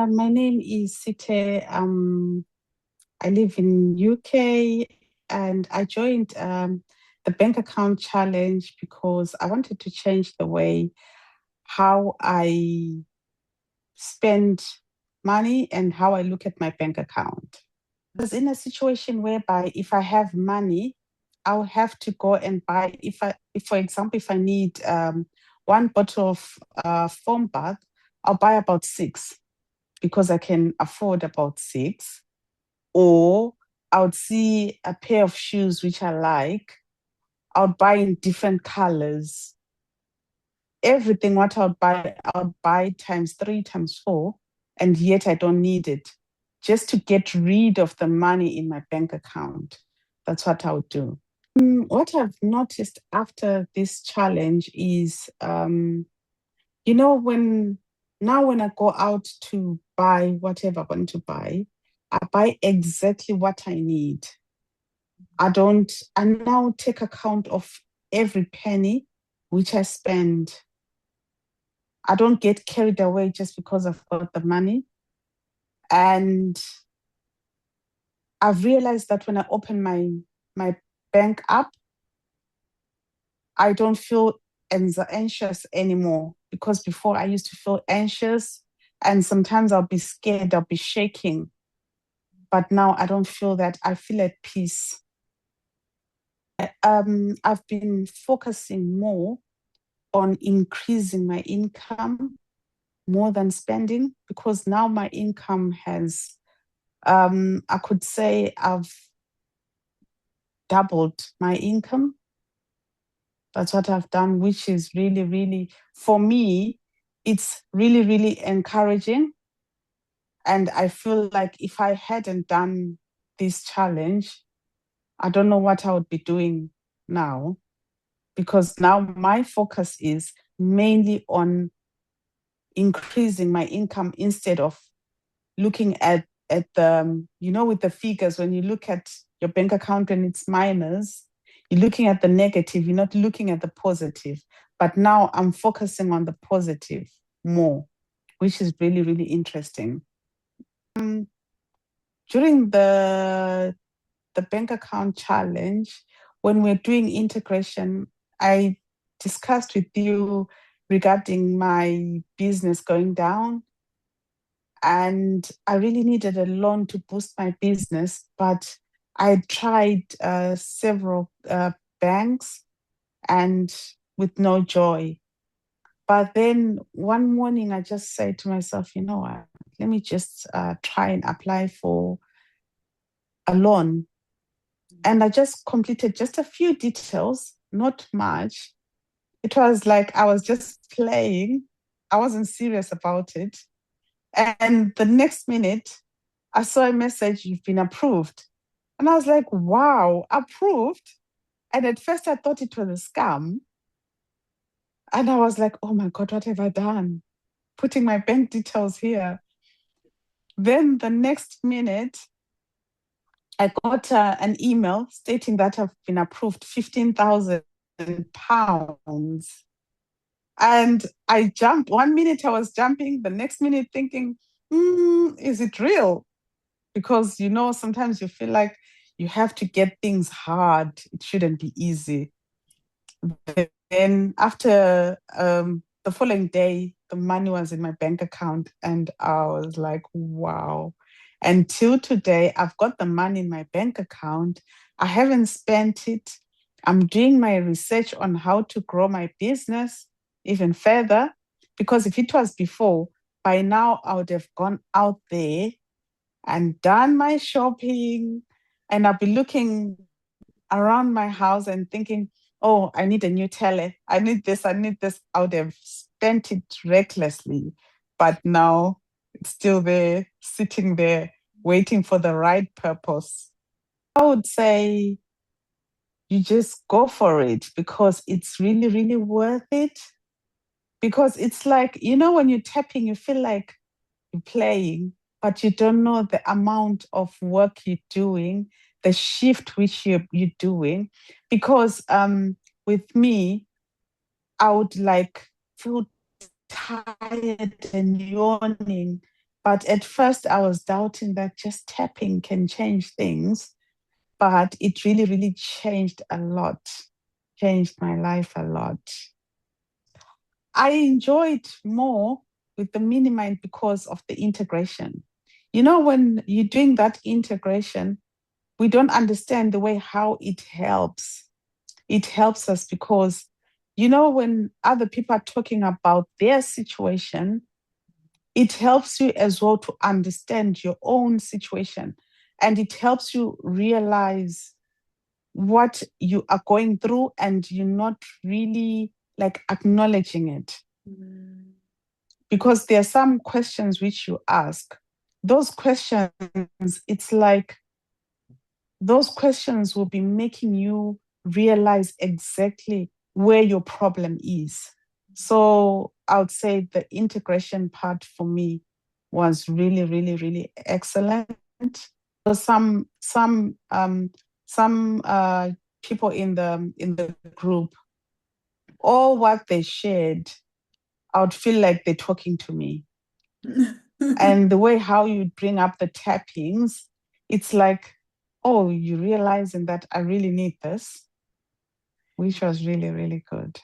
My name is Sithe. I live in UK and I joined the bank account challenge because I wanted to change the way how I spend money and how I look at my bank account. I was in a situation whereby if I have money, I'll have to go and buy, if for example, if I need one bottle of foam bath, I'll buy about six because I can afford about six. Or I would see a pair of shoes which I like, I would buy in different colors. Everything what I would buy times three, times four, and yet I don't need it. Just to get rid of the money in my bank account. That's what I would do. What I've noticed after this challenge is, when when I go out to buy whatever I want to buy, I buy exactly what I need. I now take account of every penny which I spend. I don't get carried away just because I've got the money. And I've realized that when I open my bank app, I don't feel anxious anymore because before I used to feel anxious and sometimes I'll be scared, I'll be shaking. But now I don't feel that. I feel at peace. I've been focusing more on increasing my income more than spending because now my income has, I could say I've doubled my income. That's what I've done, which is really, really, for me, it's really, really encouraging. And I feel like if I hadn't done this challenge, I don't know what I would be doing now because now my focus is mainly on increasing my income instead of looking at the with the figures. When you look at your bank account and it's minus, you're looking at the negative, you're not looking at the positive. But now I'm focusing on the positive more, which is really, really interesting. During the bank account challenge, when we're doing integration, I discussed with you regarding my business going down. And I really needed a loan to boost my business, but I tried several banks and with no joy. But then one morning, I just said to myself, you know what, let me just try and apply for a loan. And I just completed just a few details, not much. It was like I was just playing. I wasn't serious about it. And the next minute, I saw a message, you've been approved. And I was like, wow, approved? And at first I thought it was a scam. And I was like, oh my God, what have I done? Putting my bank details here. Then the next minute, I got an email stating that I've been approved £15,000. And I jumped. One minute I was jumping, the next minute thinking, is it real? Because, sometimes you feel like you have to get things hard. It shouldn't be easy. Then after the following day, the money was in my bank account and I was like, wow. Until today, I've got the money in my bank account. I haven't spent it. I'm doing my research on how to grow my business even further. Because if it was before, by now I would have gone out there and done my shopping, and I'll be looking around my house and thinking, oh, I need a new tele. I need this. I need this. I would have spent it recklessly. But now it's still there, sitting there, waiting for the right purpose. I would say you just go for it because it's really, really worth it. Because it's like, when you're tapping, you feel like you're playing, but you don't know the amount of work you're doing, the shift which you're doing. Because with me, I would like feel tired and yawning But at first, I was doubting that just tapping can change things. But it really, really changed a lot, changed my life a lot. I enjoyed more with the mini mind because of the integration. You know, when you're doing that integration, we don't understand the way how it helps. It helps us because, you know, when other people are talking about their situation, it helps you as well to understand your own situation. And it helps you realize what you are going through and you're not really like acknowledging it. Because there are some questions which you ask. Those questions, it's like those questions will be making you realize exactly where your problem is. So I would say the integration part for me was really, really, really excellent. So some people in the group, all what they shared, I would feel like they're talking to me. And the way how you bring up the tappings, it's like, oh, you realizing that I really need this, which was really, really good.